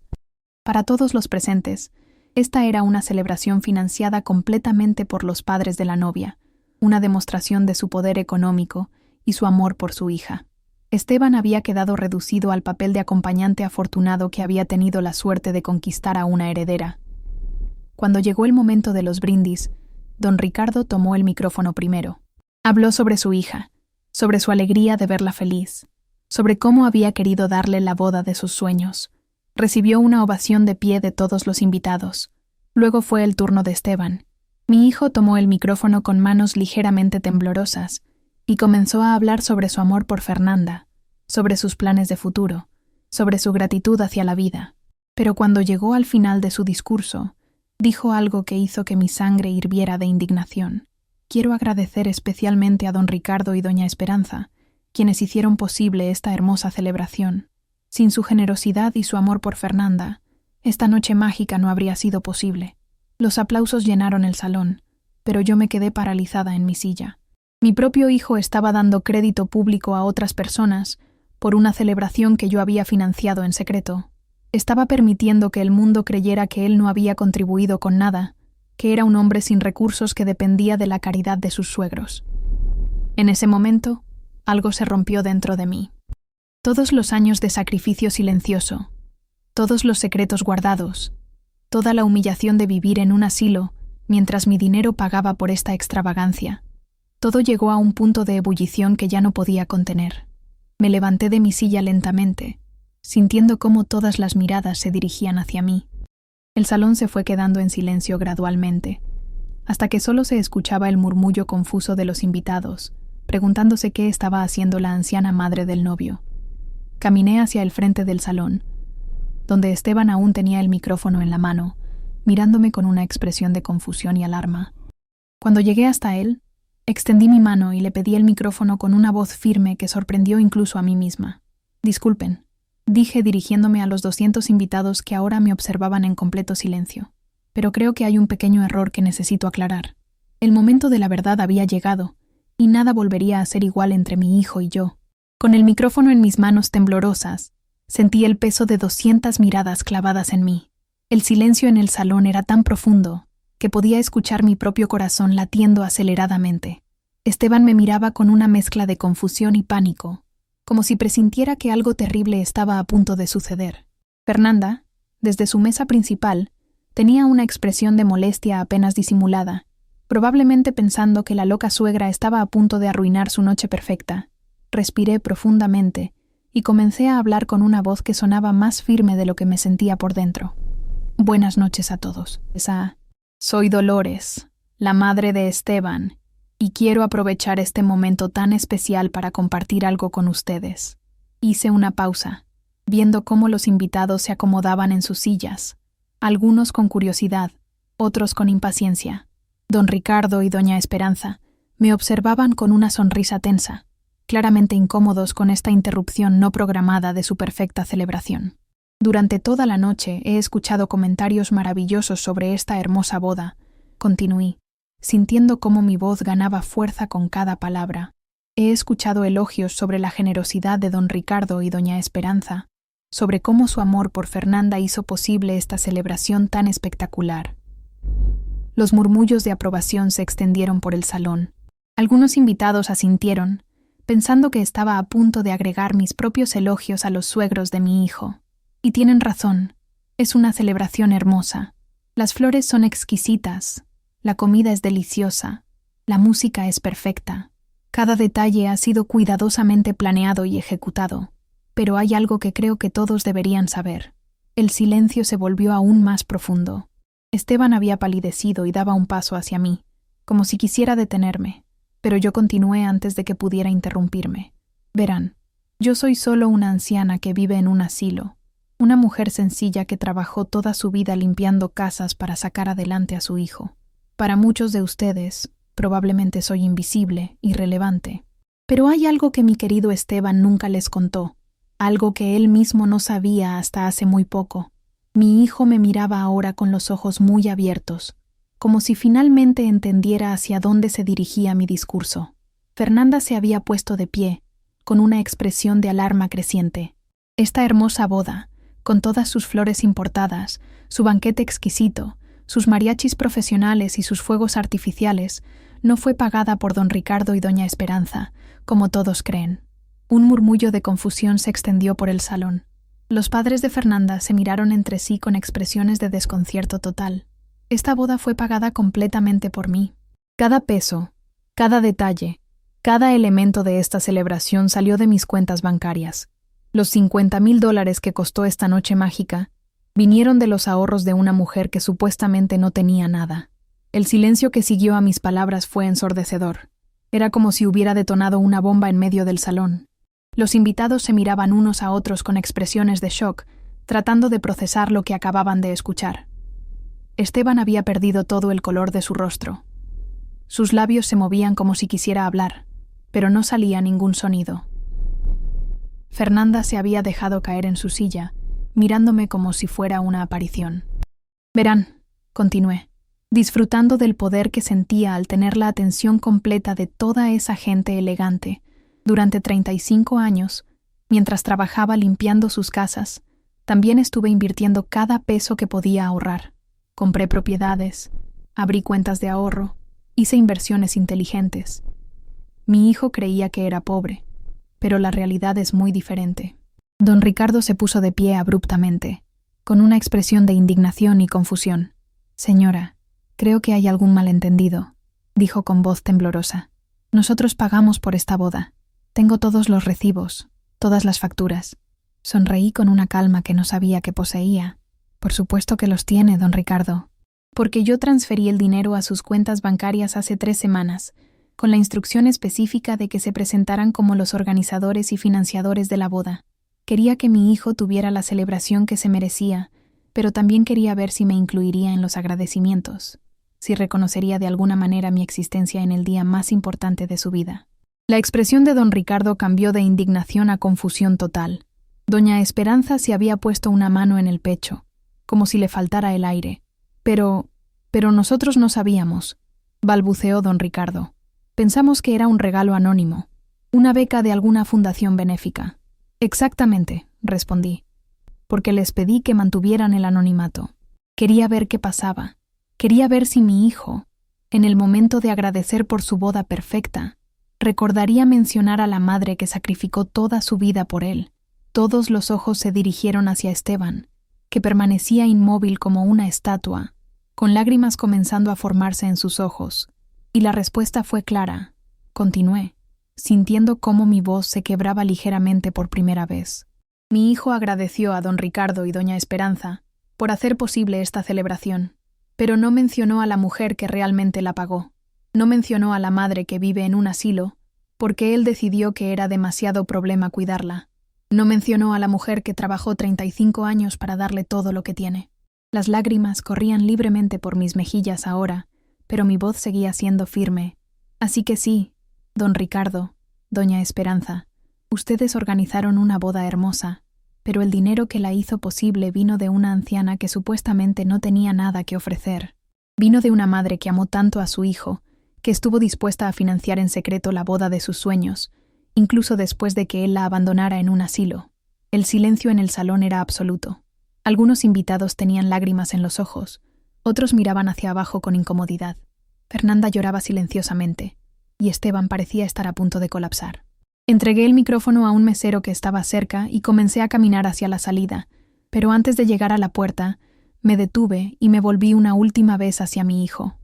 Para todos los presentes, esta era una celebración financiada completamente por los padres de la novia, una demostración de su poder económico y su amor por su hija. Esteban había quedado reducido al papel de acompañante afortunado que había tenido la suerte de conquistar a una heredera. Cuando llegó el momento de los brindis, don Ricardo tomó el micrófono primero. Habló sobre su hija, sobre su alegría de verla feliz, sobre cómo había querido darle la boda de sus sueños. Recibió una ovación de pie de todos los invitados. Luego fue el turno de Esteban. Mi hijo tomó el micrófono con manos ligeramente temblorosas y comenzó a hablar sobre su amor por Fernanda, sobre sus planes de futuro, sobre su gratitud hacia la vida. Pero cuando llegó al final de su discurso, dijo algo que hizo que mi sangre hirviera de indignación. Quiero agradecer especialmente a don Ricardo y doña Esperanza, quienes hicieron posible esta hermosa celebración. Sin su generosidad y su amor por Fernanda, esta noche mágica no habría sido posible. Los aplausos llenaron el salón, pero yo me quedé paralizada en mi silla. Mi propio hijo estaba dando crédito público a otras personas por una celebración que yo había financiado en secreto. Estaba permitiendo que el mundo creyera que él no había contribuido con nada, que era un hombre sin recursos que dependía de la caridad de sus suegros. En ese momento, algo se rompió dentro de mí. Todos los años de sacrificio silencioso, todos los secretos guardados, toda la humillación de vivir en un asilo mientras mi dinero pagaba por esta extravagancia. Todo llegó a un punto de ebullición que ya no podía contener. Me levanté de mi silla lentamente, sintiendo cómo todas las miradas se dirigían hacia mí. El salón se fue quedando en silencio gradualmente, hasta que solo se escuchaba el murmullo confuso de los invitados, preguntándose qué estaba haciendo la anciana madre del novio. Caminé hacia el frente del salón, donde Esteban aún tenía el micrófono en la mano, mirándome con una expresión de confusión y alarma. Cuando llegué hasta él, extendí mi mano y le pedí el micrófono con una voz firme que sorprendió incluso a mí misma. «Disculpen», dije dirigiéndome a los 200 invitados que ahora me observaban en completo silencio. «Pero creo que hay un pequeño error que necesito aclarar. El momento de la verdad había llegado, y nada volvería a ser igual entre mi hijo y yo». Con el micrófono en mis manos temblorosas, sentí el peso de 200 miradas clavadas en mí. El silencio en el salón era tan profundo que podía escuchar mi propio corazón latiendo aceleradamente. Esteban me miraba con una mezcla de confusión y pánico, como si presintiera que algo terrible estaba a punto de suceder. Fernanda, desde su mesa principal, tenía una expresión de molestia apenas disimulada, probablemente pensando que la loca suegra estaba a punto de arruinar su noche perfecta. Respiré profundamente y comencé a hablar con una voz que sonaba más firme de lo que me sentía por dentro. «Buenas noches a todos. Soy Dolores, la madre de Esteban, y quiero aprovechar este momento tan especial para compartir algo con ustedes». Hice una pausa, viendo cómo los invitados se acomodaban en sus sillas, algunos con curiosidad, otros con impaciencia. Don Ricardo y doña Esperanza me observaban con una sonrisa tensa, claramente incómodos con esta interrupción no programada de su perfecta celebración. Durante toda la noche he escuchado comentarios maravillosos sobre esta hermosa boda, continué, sintiendo cómo mi voz ganaba fuerza con cada palabra. He escuchado elogios sobre la generosidad de don Ricardo y doña Esperanza, sobre cómo su amor por Fernanda hizo posible esta celebración tan espectacular. Los murmullos de aprobación se extendieron por el salón. Algunos invitados asintieron, pensando que estaba a punto de agregar mis propios elogios a los suegros de mi hijo. Y tienen razón, es una celebración hermosa. Las flores son exquisitas, la comida es deliciosa, la música es perfecta. Cada detalle ha sido cuidadosamente planeado y ejecutado. Pero hay algo que creo que todos deberían saber. El silencio se volvió aún más profundo. Esteban había palidecido y daba un paso hacia mí, como si quisiera detenerme. Pero yo continué antes de que pudiera interrumpirme. Verán, yo soy solo una anciana que vive en un asilo, una mujer sencilla que trabajó toda su vida limpiando casas para sacar adelante a su hijo. Para muchos de ustedes, probablemente soy invisible, irrelevante. Pero hay algo que mi querido Esteban nunca les contó, algo que él mismo no sabía hasta hace muy poco. Mi hijo me miraba ahora con los ojos muy abiertos, como si finalmente entendiera hacia dónde se dirigía mi discurso. Fernanda se había puesto de pie, con una expresión de alarma creciente. Esta hermosa boda, con todas sus flores importadas, su banquete exquisito, sus mariachis profesionales y sus fuegos artificiales, no fue pagada por don Ricardo y doña Esperanza, como todos creen. Un murmullo de confusión se extendió por el salón. Los padres de Fernanda se miraron entre sí con expresiones de desconcierto total. Esta boda fue pagada completamente por mí. Cada peso, cada detalle, cada elemento de esta celebración salió de mis cuentas bancarias. Los $50,000 que costó esta noche mágica vinieron de los ahorros de una mujer que supuestamente no tenía nada. El silencio que siguió a mis palabras fue ensordecedor. Era como si hubiera detonado una bomba en medio del salón. Los invitados se miraban unos a otros con expresiones de shock, tratando de procesar lo que acababan de escuchar. Esteban había perdido todo el color de su rostro. Sus labios se movían como si quisiera hablar, pero no salía ningún sonido. Fernanda se había dejado caer en su silla, mirándome como si fuera una aparición. Verán, continué, disfrutando del poder que sentía al tener la atención completa de toda esa gente elegante. Durante 35 años, mientras trabajaba limpiando sus casas, también estuve invirtiendo cada peso que podía ahorrar. Compré propiedades, abrí cuentas de ahorro, hice inversiones inteligentes. Mi hijo creía que era pobre, pero la realidad es muy diferente. Don Ricardo se puso de pie abruptamente, con una expresión de indignación y confusión. Señora, creo que hay algún malentendido, dijo con voz temblorosa. Nosotros pagamos por esta boda. Tengo todos los recibos, todas las facturas. Sonreí con una calma que no sabía que poseía. Por supuesto que los tiene, don Ricardo. Porque yo transferí el dinero a sus cuentas bancarias hace 3 semanas, con la instrucción específica de que se presentaran como los organizadores y financiadores de la boda. Quería que mi hijo tuviera la celebración que se merecía, pero también quería ver si me incluiría en los agradecimientos, si reconocería de alguna manera mi existencia en el día más importante de su vida. La expresión de don Ricardo cambió de indignación a confusión total. Doña Esperanza se había puesto una mano en el pecho, como si le faltara el aire. Pero nosotros no sabíamos, balbuceó don Ricardo. Pensamos que era un regalo anónimo, una beca de alguna fundación benéfica. Exactamente, respondí, porque les pedí que mantuvieran el anonimato. Quería ver qué pasaba. Quería ver si mi hijo, en el momento de agradecer por su boda perfecta, recordaría mencionar a la madre que sacrificó toda su vida por él. Todos los ojos se dirigieron hacia Esteban, que permanecía inmóvil como una estatua, con lágrimas comenzando a formarse en sus ojos. Y la respuesta fue clara. Continué, sintiendo cómo mi voz se quebraba ligeramente por primera vez. Mi hijo agradeció a don Ricardo y doña Esperanza por hacer posible esta celebración, pero no mencionó a la mujer que realmente la pagó. No mencionó a la madre que vive en un asilo, porque él decidió que era demasiado problema cuidarla. No mencionó a la mujer que trabajó 35 años para darle todo lo que tiene. Las lágrimas corrían libremente por mis mejillas ahora, pero mi voz seguía siendo firme. Así que sí, don Ricardo, doña Esperanza, ustedes organizaron una boda hermosa, pero el dinero que la hizo posible vino de una anciana que supuestamente no tenía nada que ofrecer. Vino de una madre que amó tanto a su hijo, que estuvo dispuesta a financiar en secreto la boda de sus sueños, incluso después de que él la abandonara en un asilo. El silencio en el salón era absoluto. Algunos invitados tenían lágrimas en los ojos, otros miraban hacia abajo con incomodidad. Fernanda lloraba silenciosamente, y Esteban parecía estar a punto de colapsar. Entregué el micrófono a un mesero que estaba cerca y comencé a caminar hacia la salida, pero antes de llegar a la puerta, me detuve y me volví una última vez hacia mi hijo.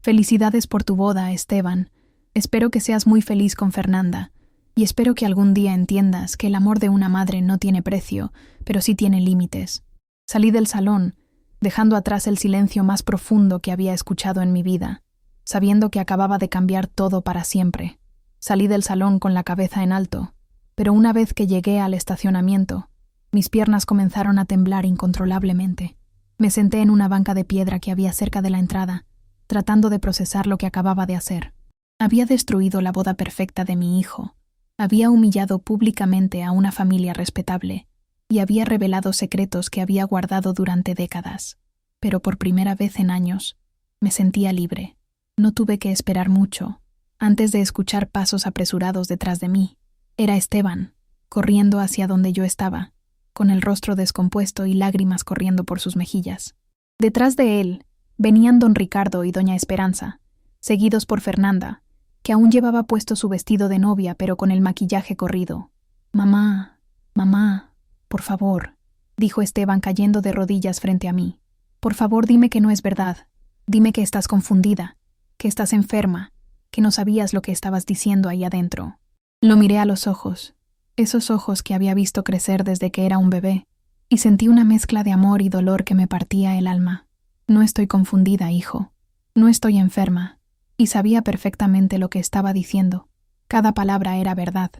Felicidades por tu boda, Esteban. Espero que seas muy feliz con Fernanda, y espero que algún día entiendas que el amor de una madre no tiene precio, pero sí tiene límites. Salí del salón, dejando atrás el silencio más profundo que había escuchado en mi vida, sabiendo que acababa de cambiar todo para siempre. Salí del salón con la cabeza en alto, pero una vez que llegué al estacionamiento, mis piernas comenzaron a temblar incontrolablemente. Me senté en una banca de piedra que había cerca de la entrada, tratando de procesar lo que acababa de hacer. Había destruido la boda perfecta de mi hijo, había humillado públicamente a una familia respetable y había revelado secretos que había guardado durante décadas. Pero por primera vez en años, me sentía libre. No tuve que esperar mucho antes de escuchar pasos apresurados detrás de mí. Era Esteban, corriendo hacia donde yo estaba. con el rostro descompuesto y lágrimas corriendo por sus mejillas. Detrás de él venían don Ricardo y doña Esperanza, seguidos por Fernanda, que aún llevaba puesto su vestido de novia pero con el maquillaje corrido. «Mamá, mamá, por favor», dijo Esteban cayendo de rodillas frente a mí. «Por favor, dime que no es verdad. Dime que estás confundida, que estás enferma, que no sabías lo que estabas diciendo ahí adentro». Lo miré a los ojos, esos ojos que había visto crecer desde que era un bebé, y sentí una mezcla de amor y dolor que me partía el alma. «No estoy confundida, hijo. No estoy enferma». Y sabía perfectamente lo que estaba diciendo. Cada palabra era verdad.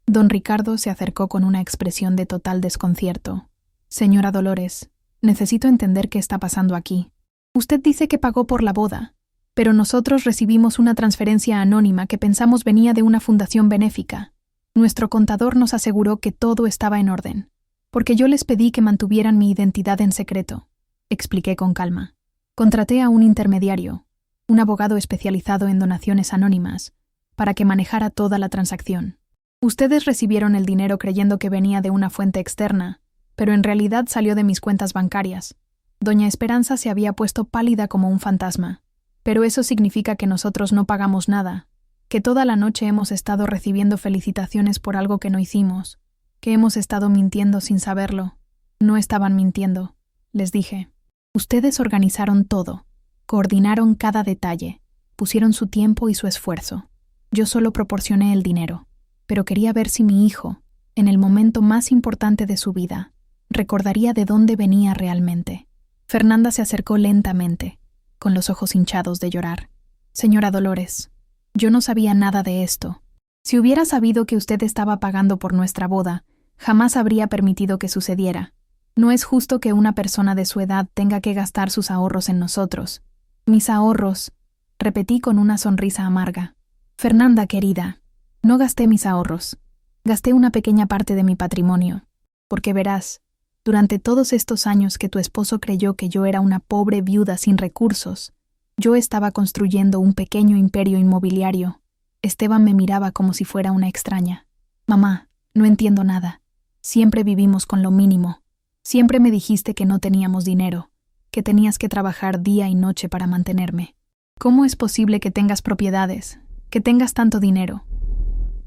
Don Ricardo se acercó con una expresión de total desconcierto. «Señora Dolores, necesito entender qué está pasando aquí. Usted dice que pagó por la boda, pero nosotros recibimos una transferencia anónima que pensamos venía de una fundación benéfica. Nuestro contador nos aseguró que todo estaba en orden, porque yo les pedí que mantuvieran mi identidad en secreto», expliqué con calma. «Contraté a un intermediario, un abogado especializado en donaciones anónimas, para que manejara toda la transacción. Ustedes recibieron el dinero creyendo que venía de una fuente externa, pero en realidad salió de mis cuentas bancarias. Doña Esperanza se había puesto pálida como un fantasma. Pero eso significa que nosotros no pagamos nada, que toda la noche hemos estado recibiendo felicitaciones por algo que no hicimos, que hemos estado mintiendo sin saberlo». «No estaban mintiendo», les dije. «Ustedes organizaron todo. Coordinaron cada detalle, pusieron su tiempo y su esfuerzo. Yo solo proporcioné el dinero, pero quería ver si mi hijo, en el momento más importante de su vida, recordaría de dónde venía realmente». Fernanda se acercó lentamente, con los ojos hinchados de llorar. «Señora Dolores, yo no sabía nada de esto. Si hubiera sabido que usted estaba pagando por nuestra boda, jamás habría permitido que sucediera. No es justo que una persona de su edad tenga que gastar sus ahorros en nosotros». «Mis ahorros», repetí con una sonrisa amarga. «Fernanda, querida, no gasté mis ahorros. Gasté una pequeña parte de mi patrimonio. Porque verás, durante todos estos años que tu esposo creyó que yo era una pobre viuda sin recursos, yo estaba construyendo un pequeño imperio inmobiliario». Esteban me miraba como si fuera una extraña. «Mamá, no entiendo nada. Siempre vivimos con lo mínimo. Siempre me dijiste que no teníamos dinero, que tenías que trabajar día y noche para mantenerme. ¿Cómo es posible que tengas propiedades, que tengas tanto dinero?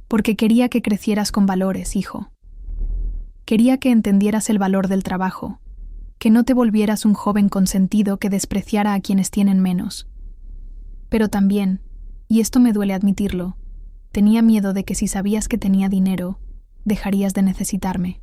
Porque quería que crecieras con valores, hijo. Quería que entendieras el valor del trabajo, que no te volvieras un joven consentido que despreciara a quienes tienen menos. Pero también, y esto me duele admitirlo, tenía miedo de que si sabías que tenía dinero, dejarías de necesitarme».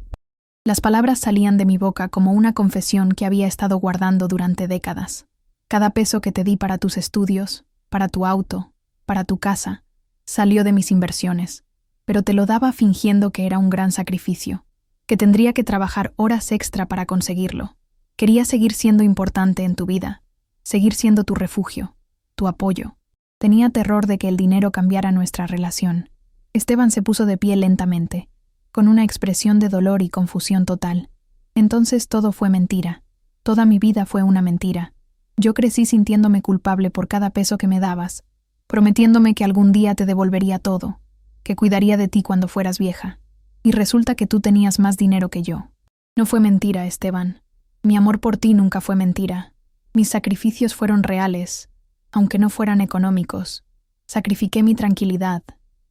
Las palabras salían de mi boca como una confesión que había estado guardando durante décadas. «Cada peso que te di para tus estudios, para tu auto, para tu casa, salió de mis inversiones, pero te lo daba fingiendo que era un gran sacrificio, que tendría que trabajar horas extra para conseguirlo. Quería seguir siendo importante en tu vida, seguir siendo tu refugio, tu apoyo. Tenía terror de que el dinero cambiara nuestra relación». Esteban se puso de pie lentamente, con una expresión de dolor y confusión total. «Entonces todo fue mentira. Toda mi vida fue una mentira. Yo crecí sintiéndome culpable por cada peso que me dabas, prometiéndome que algún día te devolvería todo, que cuidaría de ti cuando fueras vieja. Y resulta que tú tenías más dinero que yo». «No fue mentira, Esteban. Mi amor por ti nunca fue mentira. Mis sacrificios fueron reales, aunque no fueran económicos. Sacrifiqué mi tranquilidad,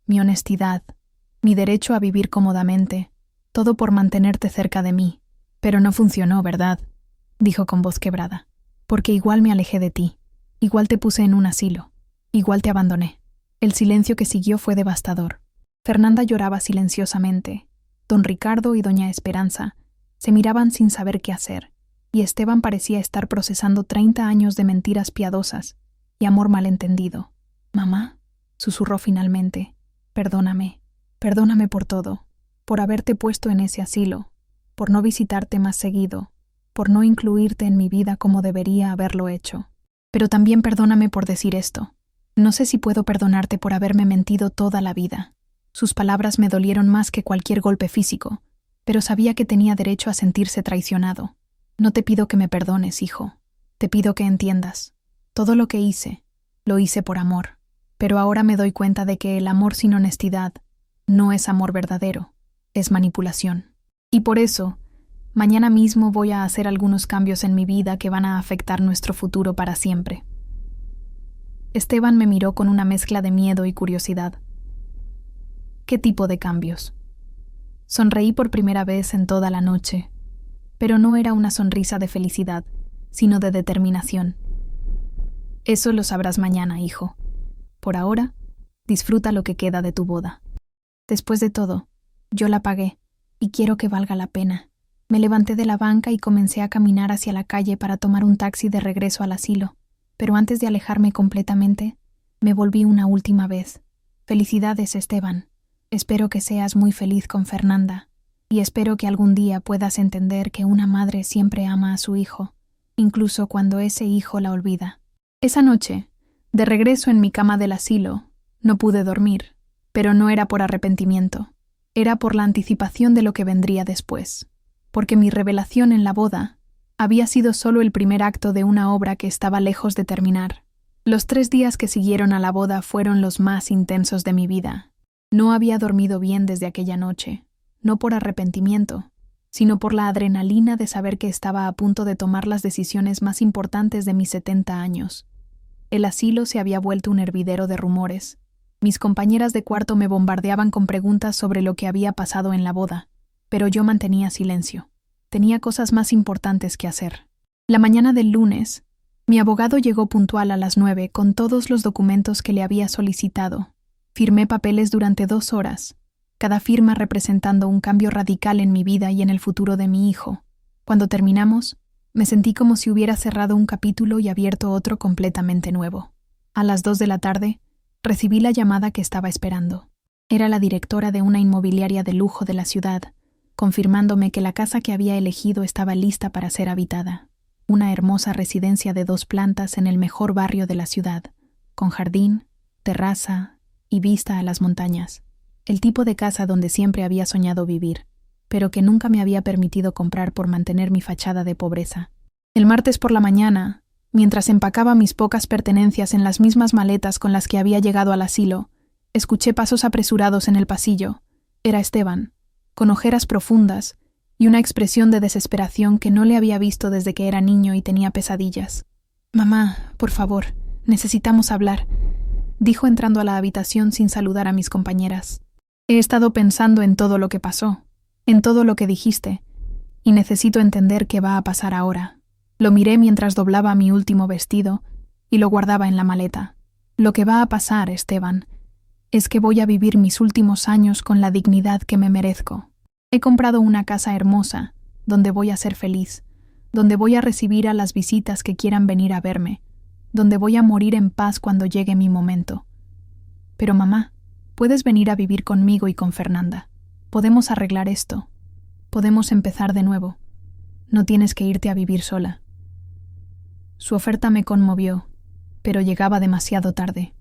mi honestidad, mi derecho a vivir cómodamente, todo por mantenerte cerca de mí. Pero no funcionó, ¿verdad?», dijo con voz quebrada. «Porque igual me alejé de ti, igual te puse en un asilo, igual te abandoné». El silencio que siguió fue devastador. Fernanda lloraba silenciosamente. Don Ricardo y doña Esperanza se miraban sin saber qué hacer, y Esteban parecía estar procesando 30 años de mentiras piadosas y amor malentendido. «Mamá», susurró finalmente, «perdóname. Perdóname por todo, por haberte puesto en ese asilo, por no visitarte más seguido, por no incluirte en mi vida como debería haberlo hecho. Pero también perdóname por decir esto. No sé si puedo perdonarte por haberme mentido toda la vida». Sus palabras me dolieron más que cualquier golpe físico, pero sabía que tenía derecho a sentirse traicionado. «No te pido que me perdones, hijo. Te pido que entiendas. Todo lo que hice, lo hice por amor. Pero ahora me doy cuenta de que el amor sin honestidad no es amor verdadero, es manipulación. Y por eso, Mañana mismo voy a hacer algunos cambios en mi vida que van a afectar nuestro futuro para siempre. Esteban me miró con una mezcla de miedo y curiosidad. ¿Qué tipo de cambios? Sonreí por primera vez en toda la noche, pero no era una sonrisa de felicidad, sino de determinación. Eso lo sabrás mañana, hijo. Por ahora, disfruta lo que queda de tu boda. Después de todo, yo la pagué, y quiero que valga la pena. Me levanté de la banca y comencé a caminar hacia la calle para tomar un taxi de regreso al asilo, pero antes de alejarme completamente, me volví una última vez. Felicidades, Esteban. Espero que seas muy feliz con Fernanda, y espero que algún día puedas entender que una madre siempre ama a su hijo, incluso cuando ese hijo la olvida. Esa noche, de regreso en mi cama del asilo, no pude dormir, pero no era por arrepentimiento, era por la anticipación de lo que vendría después, porque mi revelación en la boda había sido solo el primer acto de una obra que estaba lejos de terminar. Los 3 días que siguieron a la boda fueron los más intensos de mi vida. No había dormido bien desde aquella noche, no por arrepentimiento, sino por la adrenalina de saber que estaba a punto de tomar las decisiones más importantes de mis 70 años. El asilo se había vuelto un hervidero de rumores. Mis compañeras de cuarto me bombardeaban con preguntas sobre lo que había pasado en la boda, pero yo mantenía silencio. Tenía cosas más importantes que hacer. La mañana del lunes, mi abogado llegó puntual a las 9 con todos los documentos que le había solicitado. Firmé papeles durante 2 horas, cada firma representando un cambio radical en mi vida y en el futuro de mi hijo. Cuando terminamos, me sentí como si hubiera cerrado un capítulo y abierto otro completamente nuevo. A las 2 de la tarde, recibí la llamada que estaba esperando. Era la directora de una inmobiliaria de lujo de la ciudad, confirmándome que la casa que había elegido estaba lista para ser habitada. Una hermosa residencia de 2 plantas en el mejor barrio de la ciudad, con jardín, terraza y vista a las montañas. El tipo de casa donde siempre había soñado vivir, pero que nunca me había permitido comprar por mantener mi fachada de pobreza. El martes por la mañana, mientras empacaba mis pocas pertenencias en las mismas maletas con las que había llegado al asilo, escuché pasos apresurados en el pasillo. Era Esteban, con ojeras profundas y una expresión de desesperación que no le había visto desde que era niño y tenía pesadillas. «Mamá, por favor, necesitamos hablar», dijo entrando a la habitación sin saludar a mis compañeras. «He estado pensando en todo lo que pasó, en todo lo que dijiste, y necesito entender qué va a pasar ahora». Lo miré mientras doblaba mi último vestido y lo guardaba en la maleta. «Lo que va a pasar, Esteban, es que voy a vivir mis últimos años con la dignidad que me merezco. He comprado una casa hermosa, donde voy a ser feliz, donde voy a recibir a las visitas que quieran venir a verme, donde voy a morir en paz cuando llegue mi momento. Pero mamá, puedes venir a vivir conmigo y con Fernanda. Podemos arreglar esto. Podemos empezar de nuevo. No tienes que irte a vivir sola». Su oferta me conmovió, pero llegaba demasiado tarde.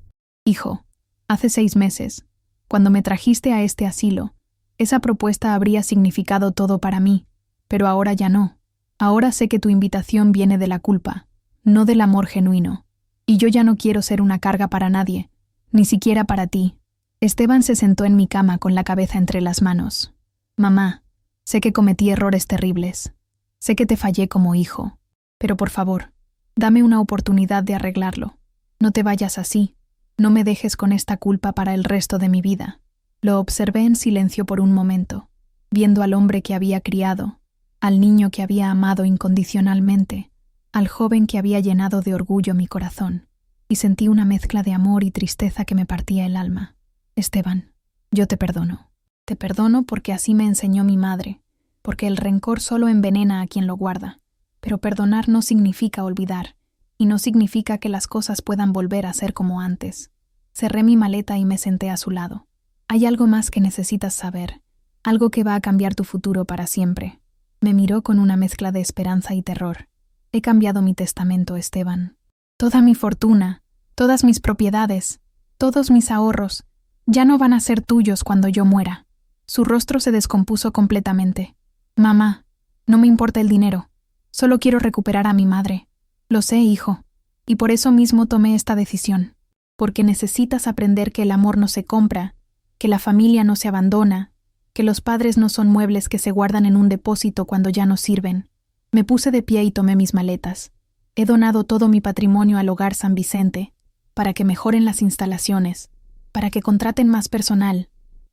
«Hijo, hace 6 meses, cuando me trajiste a este asilo, esa propuesta habría significado todo para mí, pero ahora ya no. Ahora sé que tu invitación viene de la culpa, no del amor genuino, y yo ya no quiero ser una carga para nadie, ni siquiera para ti». Esteban se sentó en mi cama con la cabeza entre las manos. «Mamá, sé que cometí errores terribles. Sé que te fallé como hijo, pero por favor, dame una oportunidad de arreglarlo. No te vayas así. No me dejes con esta culpa para el resto de mi vida». Lo observé en silencio por un momento, viendo al hombre que había criado, al niño que había amado incondicionalmente, al joven que había llenado de orgullo mi corazón, y sentí una mezcla de amor y tristeza que me partía el alma. «Esteban, yo te perdono. Te perdono porque así me enseñó mi madre, porque el rencor solo envenena a quien lo guarda. Pero perdonar no significa olvidar, y no significa que las cosas puedan volver a ser como antes». Cerré mi maleta y me senté a su lado. «Hay algo más que necesitas saber, algo que va a cambiar tu futuro para siempre». Me miró con una mezcla de esperanza y terror. «He cambiado mi testamento, Esteban. Toda mi fortuna, todas mis propiedades, todos mis ahorros, ya no van a ser tuyos cuando yo muera». Su rostro se descompuso completamente. «Mamá, no me importa el dinero. Solo quiero recuperar a mi madre. Lo sé, hijo, y por eso mismo tomé esta decisión. Porque necesitas aprender que el amor no se compra, que la familia no se abandona, que los padres no son muebles que se guardan en un depósito cuando ya no sirven. Me puse de pie y tomé mis maletas. He donado todo mi patrimonio al Hogar San Vicente, para que mejoren las instalaciones, para que contraten más personal,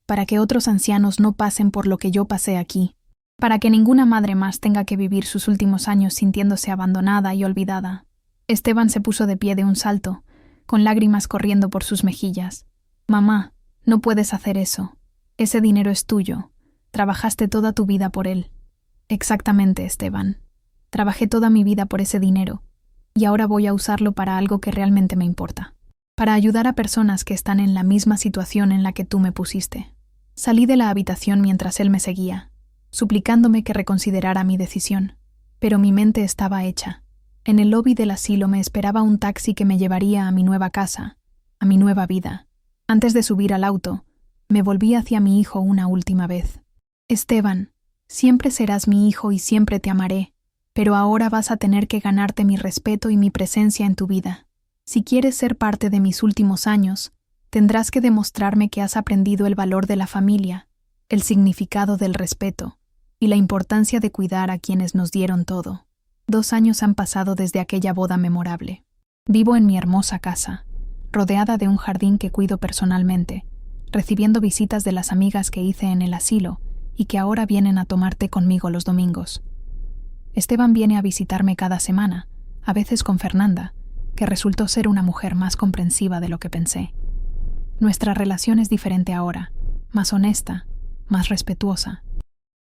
para que otros ancianos no pasen por lo que yo pasé aquí, para que ninguna madre más tenga que vivir sus últimos años sintiéndose abandonada y olvidada. Esteban se puso de pie de un salto, con lágrimas corriendo por sus mejillas. Mamá, no puedes hacer eso. Ese dinero es tuyo. Trabajaste toda tu vida por él. Exactamente, Esteban. Trabajé toda mi vida por ese dinero, y ahora voy a usarlo para algo que realmente me importa. Para ayudar a personas que están en la misma situación en la que tú me pusiste. Salí de la habitación mientras él me seguía, suplicándome que reconsiderara mi decisión. Pero mi mente estaba hecha. En el lobby del asilo me esperaba un taxi que me llevaría a mi nueva casa, a mi nueva vida. Antes de subir al auto, me volví hacia mi hijo una última vez. Esteban, siempre serás mi hijo y siempre te amaré, pero ahora vas a tener que ganarte mi respeto y mi presencia en tu vida. Si quieres ser parte de mis últimos años, tendrás que demostrarme que has aprendido el valor de la familia, el significado del respeto y la importancia de cuidar a quienes nos dieron todo. 2 años han pasado desde aquella boda memorable. Vivo en mi hermosa casa, rodeada de un jardín que cuido personalmente, recibiendo visitas de las amigas que hice en el asilo y que ahora vienen a tomar té conmigo los domingos. Esteban viene a visitarme cada semana, a veces con Fernanda, que resultó ser una mujer más comprensiva de lo que pensé. Nuestra relación es diferente ahora, más honesta, más respetuosa.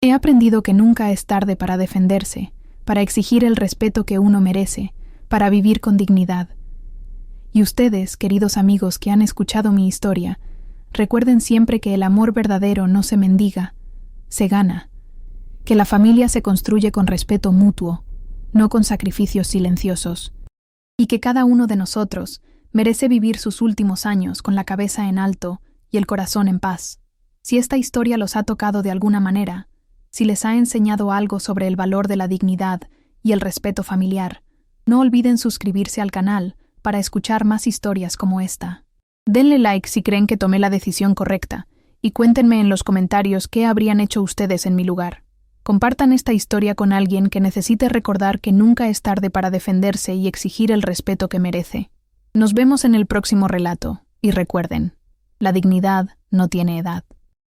He aprendido que nunca es tarde para defenderse, para exigir el respeto que uno merece, para vivir con dignidad. Y ustedes, queridos amigos que han escuchado mi historia, recuerden siempre que el amor verdadero no se mendiga, se gana, que la familia se construye con respeto mutuo, no con sacrificios silenciosos, y que cada uno de nosotros merece vivir sus últimos años con la cabeza en alto y el corazón en paz. Si esta historia los ha tocado de alguna manera, si les ha enseñado algo sobre el valor de la dignidad y el respeto familiar, no olviden suscribirse al canal para escuchar más historias como esta. Denle like si creen que tomé la decisión correcta y cuéntenme en los comentarios qué habrían hecho ustedes en mi lugar. Compartan esta historia con alguien que necesite recordar que nunca es tarde para defenderse y exigir el respeto que merece. Nos vemos en el próximo relato, y recuerden, la dignidad no tiene edad.